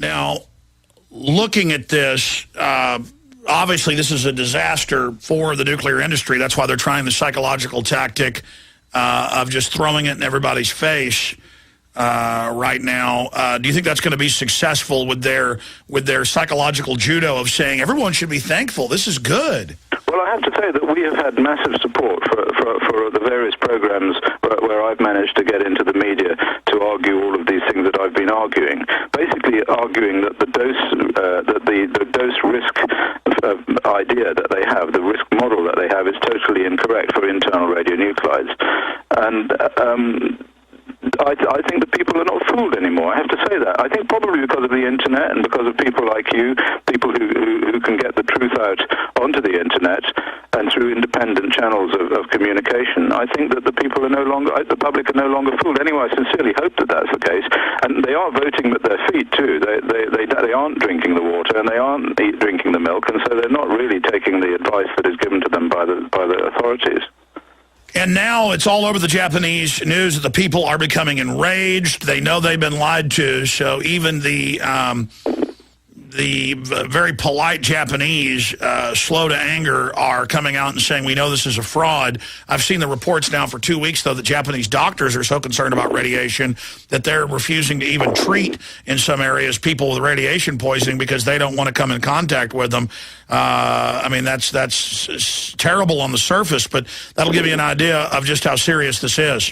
Now, looking at this, obviously this is a disaster for the nuclear industry. That's why they're trying the psychological tactic of just throwing it in everybody's face right now. Do you think that's going to be successful with their psychological judo of saying everyone should be thankful, this is good? Well, I have to say that we have had massive support for the various programs where I've managed to get into the media to argue all of these things that I've been arguing. Basically, arguing that the dose risk idea that they have, the risk model that they have, is totally incorrect for internal radionuclides, and I think that people are not fooled anymore. I have to say that. I think probably because of the internet and because of people like you, people who can get the truth out onto the internet and through independent channels of communication. I think that the public are no longer fooled. Anyway, I sincerely hope that that's the case. And they are voting with their feet too. They aren't drinking the water and they aren't drinking the milk, and so they're not really taking the advice that is given to them by the authorities. And now it's all over the Japanese news that the people are becoming enraged. They know they've been lied to, so even the very polite Japanese, slow to anger, are coming out and saying, we know this is a fraud. I've seen the reports now for 2 weeks, though, that Japanese doctors are so concerned about radiation that they're refusing to even treat, in some areas, people with radiation poisoning because they don't want to come in contact with them. I mean, that's terrible on the surface, but that'll give you an idea of just how serious this is.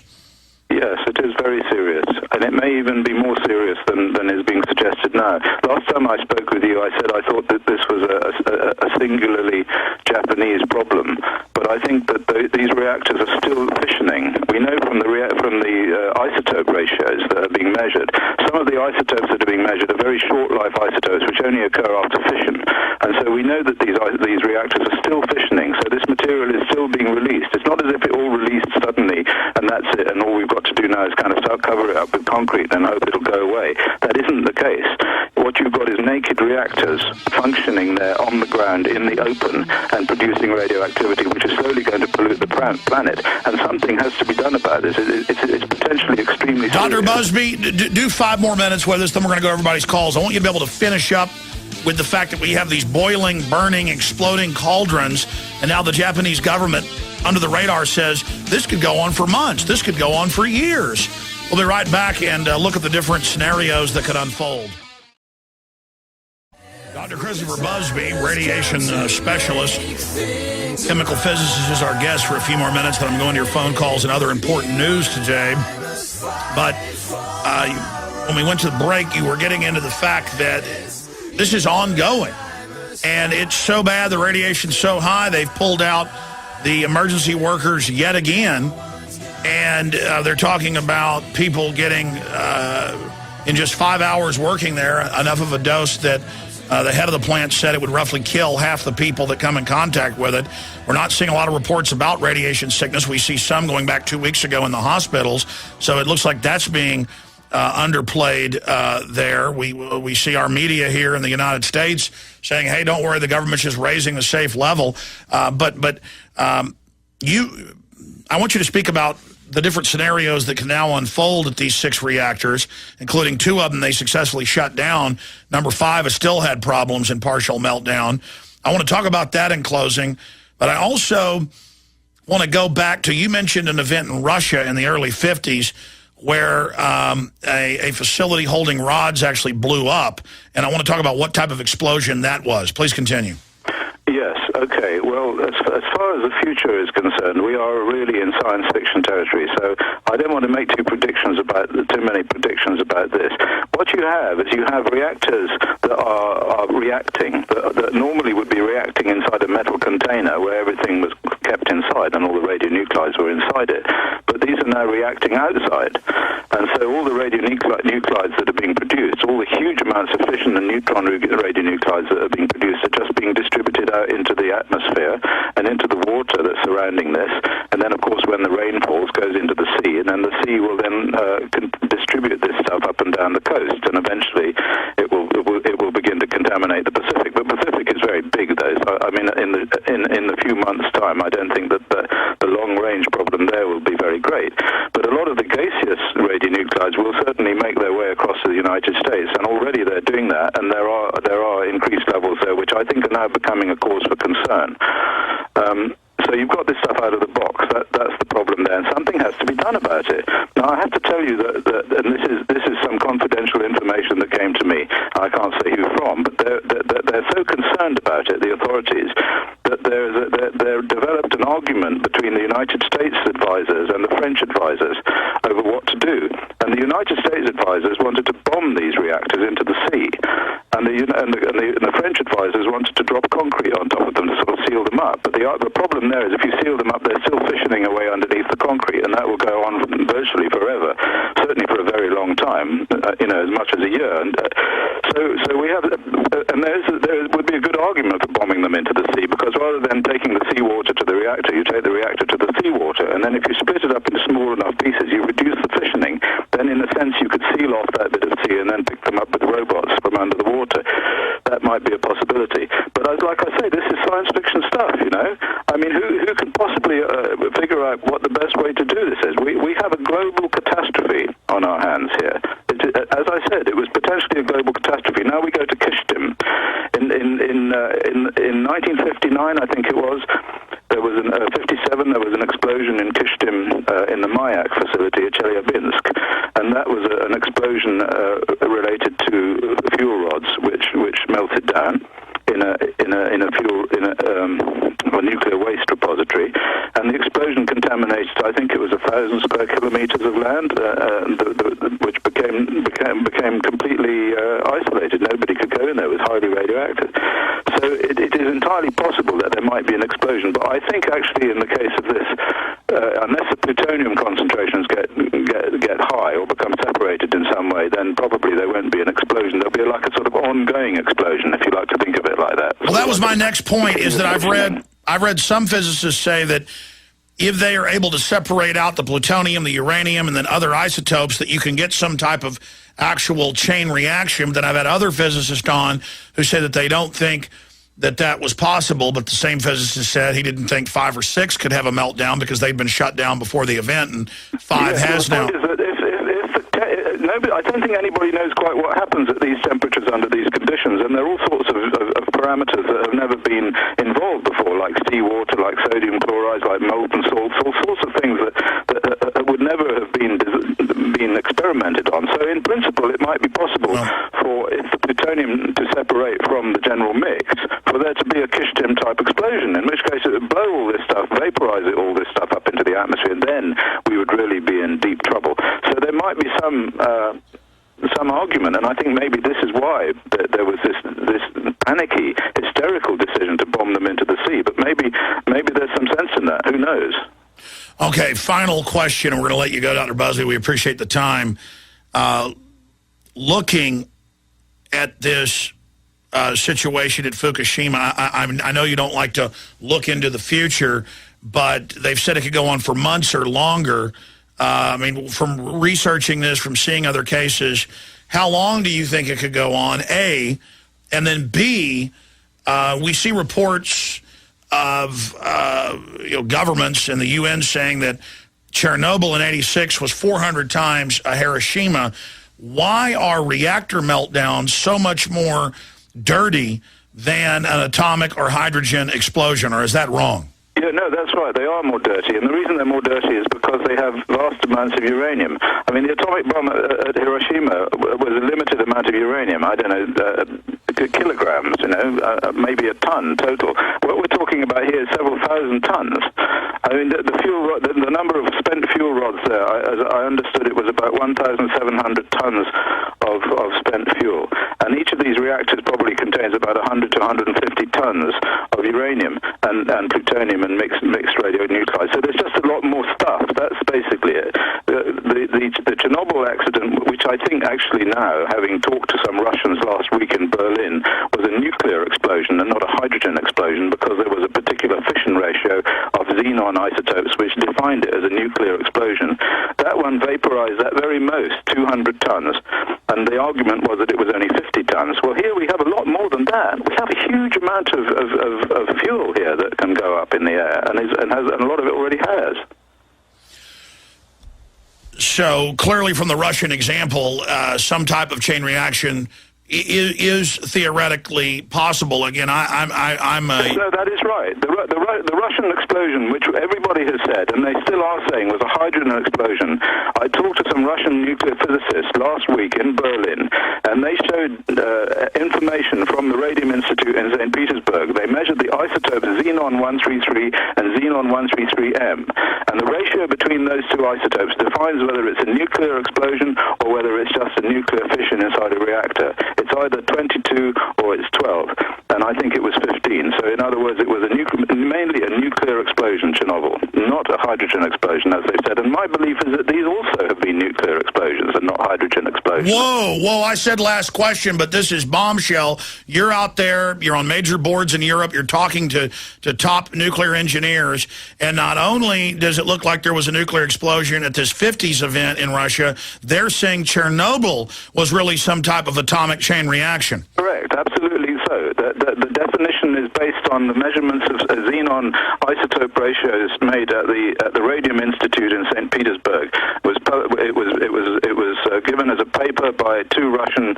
Yes, it is very serious, and it may even be more serious than is being suggested now. Last time I spoke with you, I said I thought that this was a singularly Japanese problem, but I think that these reactors are still fissioning. We know from the isotope ratios that are being measured. Some of the isotopes that are being measured are very short-life isotopes, which only occur after fission, and so we know that these reactors are still fissioning, so this material is still being released. It's not as if it all released suddenly, and that's it, and all we've got to do now is kind of start cover it up with concrete and hope it'll go away. That isn't the case. What you've got is naked reactors functioning there on the ground in the open and producing radioactivity, which is slowly going to pollute the planet, and something has to be done about this. It's potentially extremely serious. Dr. Busby, do 5 more minutes with us, then we're going to go to everybody's calls. I want you to be able to finish up with the fact that we have these boiling, burning, exploding cauldrons, and now the Japanese government, under the radar, says this could go on for months. This could go on for years. We'll be right back and look at the different scenarios that could unfold. Dr. Christopher Busby, radiation specialist, chemical physicist, is our guest for a few more minutes. Then I'm going to your phone calls and other important news today. But when we went to the break, you were getting into the fact that this is ongoing. And it's so bad, the radiation's so high, they've pulled out the emergency workers yet again. And they're talking about people getting, in just 5 hours working there, enough of a dose that the head of the plant said it would roughly kill half the people that come in contact with it. We're not seeing a lot of reports about radiation sickness. We see some going back 2 weeks ago in the hospitals. So it looks like that's being underplayed there. We see our media here in the United States saying, hey, don't worry, the government's just raising the safe level. But I want you to speak about the different scenarios that can now unfold at these 6 reactors, including 2 of them they successfully shut down. Number 5 has still had problems and partial meltdown. I want to talk about that in closing, but I also want to go back to, you mentioned an event in Russia in the early 50s where a facility holding rods actually blew up, and I want to talk about what type of explosion that was. Please continue. Yes, okay. Well, as far as the future is concerned, we are really in science fiction territory, so I don't want to make too many predictions about this. What you have is you have reactors that are reacting, that normally would be reacting inside a metal container where everything was kept inside and all the radionuclides were inside it. But these are now reacting outside. And so all the radionuclides that are being produced, all the huge amounts of fission and neutron radionuclides that are being produced, are just being distributed out into the atmosphere and into the water that's surrounding this. And then, of course, when the rain falls, goes into the sea, and then the sea will then distribute this stuff up and down the coast, and eventually it will begin to contaminate the Pacific. The Pacific is very big, though. So, I mean, in the few months' time, I don't think that the long-range problem there will be very great. But a lot of the gaseous radionuclides will certainly make their way across to the United States, and already they're doing that. Now, I have to tell you that and this is some confidential information that came to me. I can't say who from, but they're so concerned about it, the authorities, that they've developed an argument between the United States advisors and the French advisors over what to do. And the United States advisors wanted to bomb these reactors into the sea, and the French advisors wanted to drop concrete on top of them to sort of seal them up. But the problem there is if you seal them up, they're still fissioning away underneath the concrete, and that will go on virtually forever, certainly for a very long time, as much as a year. And so we have, and there would be a good argument for bombing them into the sea, because rather than taking the seawater to the reactor, you take the reactor to the seawater, and then if you split it up into small enough pieces, you reduce the fissioning. Then, in a sense, you could seal off that bit of sea and then pick them up with robots from under the water. That might be a possibility. But like I say, this is science fiction stuff, I mean, who could possibly figure out what the best way to do this is? We have a global catastrophe on our hands here. As I said, it was potentially a global catastrophe. Now we go to Kishtim. In 1959, I think it was, there was 57. There was an explosion in Kishtim in the Mayak facility at Chelyabinsk, and that was an explosion related to fuel rods, which melted down in a nuclear waste repository, and the explosion contaminated, I think it was 1,000 square kilometers of land, which became completely isolated. Nobody could go in there. It was highly radioactive. So it is entirely possible that there might be an explosion. But I think actually in the case of this, unless the plutonium concentrations get high or become separated in some way, then probably there won't be an explosion. There'll be like a sort of ongoing explosion, if you like to think of it like that. Well, that was my next point, is that I've read some physicists say that if they are able to separate out the plutonium, the uranium, and then other isotopes, that you can get some type of actual chain reaction. Then I've had other physicists on who say that they don't think that was possible, but the same physicist said he didn't think 5 or 6 could have a meltdown because they'd been shut down before the event, and 5 has now. I don't think anybody knows quite what happens at these temperatures under these conditions, and there are all sorts of parameters that have never been involved before, like seawater, like sodium chlorides, like molten salts, all sorts of things that would never have been experimented on. So in principle, it might be possible for if the plutonium to separate from the general mix, for there to be a Kishtim-type explosion, in which case it would blow all this stuff, vaporize all this stuff up into the atmosphere, and then we would really be in deep trouble. So there might be some argument, and I think maybe this is why there was this panicky, hysterical decision to bomb them into the sea. But maybe there's some sense in that. Who knows? Okay, final question, and we're going to let you go, Dr. Busby. We appreciate the time. Looking at this situation at Fukushima, I know you don't like to look into the future, but they've said it could go on for months or longer. I mean, from researching this, from seeing other cases, how long do you think it could go on, A? And then B, we see reports of governments and the UN saying that Chernobyl in '86 was 400 times a Hiroshima. Why are reactor meltdowns so much more dirty than an atomic or hydrogen explosion, or is that wrong? Yeah, no, that's right. They are more dirty, and the reason they're more dirty is because they have vast amounts of uranium. I mean, the atomic bomb at Hiroshima was a limited amount of uranium. I don't know, kilograms, maybe a ton total. What we're talking about here is several thousand tons. I mean, the number of spent fuel rods there, as I understood, it was about 1,700 tons of spent fuel, and each of these reactors probably contains about 100 to 150 tons of uranium and plutonium and mixed radionuclides. So there's just a lot more stuff. That's basically it. The Chernobyl accident, which I think actually now, having talked to some Russians last week in Berlin, was a nuclear explosion and not a hydrogen explosion, because there was a particular fission ratio of xenon isotopes which defined it as a nuclear explosion. That one vaporized at very most 200 tons, and the argument was that it was only 50 tons. Well, here we have a lot more than that. We have a huge amount of fuel here that can go up in the air, and a lot of it already has. So clearly, from the Russian example, some type of chain reaction is theoretically possible. Again, No, that is right. The the Russian explosion, which everybody has said, and they still are saying, was a hydrogen explosion. I talked to some Russian nuclear physicists last week in Berlin, and they showed information from the Radium Institute in St. Petersburg. They measured the isotopes xenon-133 and xenon-133m, and the ratio between those two isotopes defines whether it's a nuclear explosion or whether it's just a nuclear fission inside a reactor. It's either 22 or it's 12, and I think it was 15. So in other words, it was mainly a nuclear explosion, Chernobyl, not a hydrogen explosion, as they said. And my belief is that these also have been nuclear explosions and not hydrogen explosions. Whoa, I said last question, but this is bombshell. You're out there, you're on major boards in Europe, you're talking to top nuclear engineers, and not only does it look like there was a nuclear explosion at this 50s event in Russia, they're saying Chernobyl was really some type of atomic chain reaction. Correct, absolutely so. The definition is based on the measurements of xenon isotope ratios made at the Radium Institute in St. Petersburg. It was given as a paper by two Russian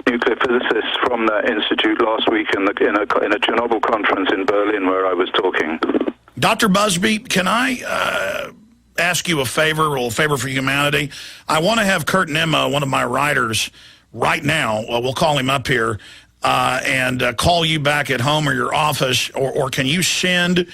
nuclear physicists from that institute last week in a Chernobyl conference in Berlin, where I was talking. Dr. Busby, can I ask you a favor, or a favor for humanity? I want to have Kurt Nimmo, one of my writers, right now. We'll call him up here and call you back at home or your office, or can you send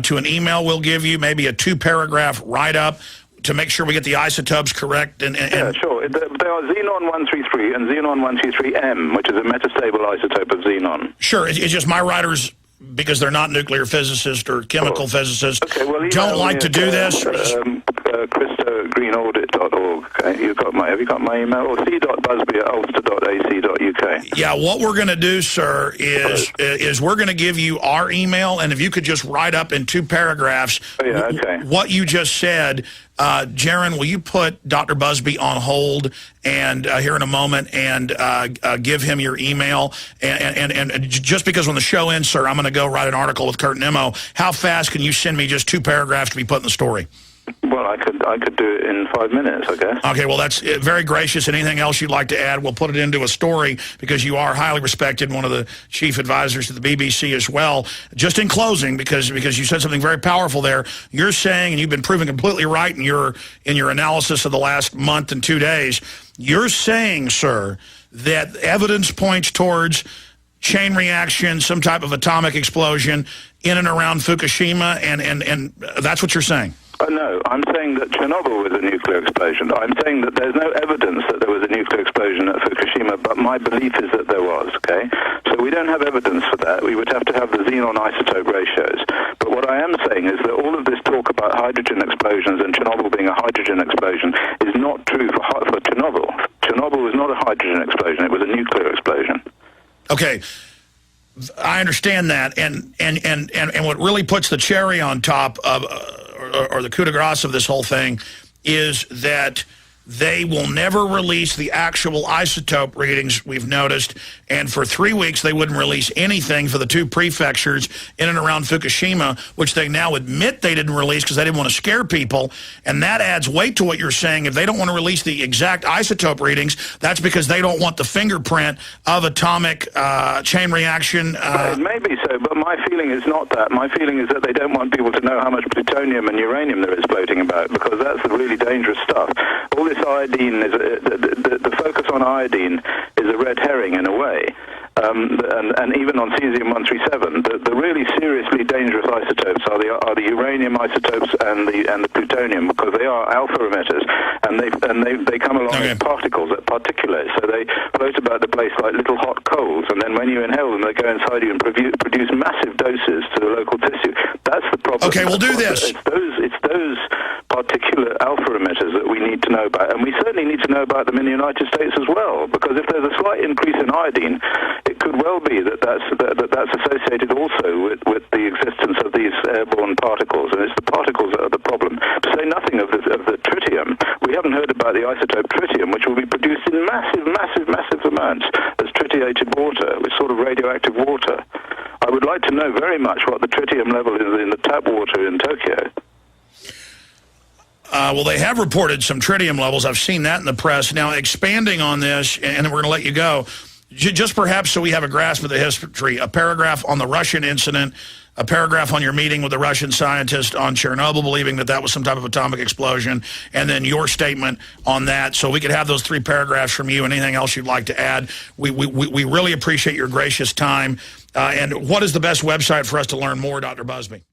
to an email we'll give you maybe a 2-paragraph write-up to make sure we get the isotopes correct? Yeah, sure. They are xenon-133 and xenon-133m, which is a metastable isotope of xenon. Sure. It's just my writers, because they're not nuclear physicists or chemical physicists, don't like to do this. ChristoGreenAudit.org. Okay, have you got my email? Or c.busby@ulster.ac.uk. Yeah, what we're going to do, sir, is we're going to give you our email, and if you could just write up in 2 paragraphs what you just said. Jaron, will you put Dr. Busby on hold and here in a moment and give him your email? And just because when the show ends, sir, I'm going to go write an article with Kurt Nimmo. How fast can you send me just 2 paragraphs to be put in the story? Well, I could do it in 5 minutes, I guess. Okay, well, that's very gracious. Anything else you'd like to add, we'll put it into a story, because you are highly respected, one of the chief advisors to the BBC as well. Just in closing, because you said something very powerful there, you're saying, and you've been proven completely right in your analysis of the last month and 2 days, you're saying, sir, that evidence points towards chain reaction, some type of atomic explosion in and around Fukushima, and that's what you're saying? No, I'm saying that Chernobyl was a nuclear explosion. I'm saying that there's no evidence that there was a nuclear explosion at Fukushima, but my belief is that there was, okay? So we don't have evidence for that. We would have to have the xenon isotope ratios. But what I am saying is that all of this talk about hydrogen explosions and Chernobyl being a hydrogen explosion is not true for Chernobyl. Chernobyl was not a hydrogen explosion. It was a nuclear explosion. Okay. I understand that, and what really puts the cherry on top of, or the coup de grace of this whole thing, is that they will never release the actual isotope readings, we've noticed, and for 3 weeks they wouldn't release anything for the 2 prefectures in and around Fukushima, which they now admit they didn't release because they didn't want to scare people, and that adds weight to what you're saying. If they don't want to release the exact isotope readings, that's because they don't want the fingerprint of atomic chain reaction. It may be so, but my feeling is not that. My feeling is that they don't want people to know how much plutonium and uranium there is floating about, because that's the really dangerous stuff. All this iodine is the focus on iodine is a red herring in a way, and even on cesium-137, the really seriously dangerous isotopes are the uranium isotopes and the plutonium, because they are alpha emitters, and they come along as particles, particulates, so they float about the place like little hot coals, and then when you inhale them, they go inside you and produce massive doses to the local tissue. That's the problem. Okay, we'll do this. It's those particular alpha emitters that we need to know about, and we certainly need to know about them in the United States as well, because if there's a slight increase in iodine, it could well be that's associated also with the existence of these airborne particles, and it's the particles that are the problem. To say nothing of the tritium, we haven't heard about the isotope tritium, which will be produced in massive amounts as tritiated water, with sort of radioactive water. I would like to know very much what the tritium level is in the tap water in Tokyo. Well, they have reported some tritium levels. I've seen that in the press. Now, expanding on this, and then we're going to let you go, just perhaps so we have a grasp of the history, a paragraph on the Russian incident, a paragraph on your meeting with the Russian scientist on Chernobyl, believing that that was some type of atomic explosion, and then your statement on that. So we could have those 3 paragraphs from you and anything else you'd like to add. We really appreciate your gracious time. And what is the best website for us to learn more, Dr. Busby?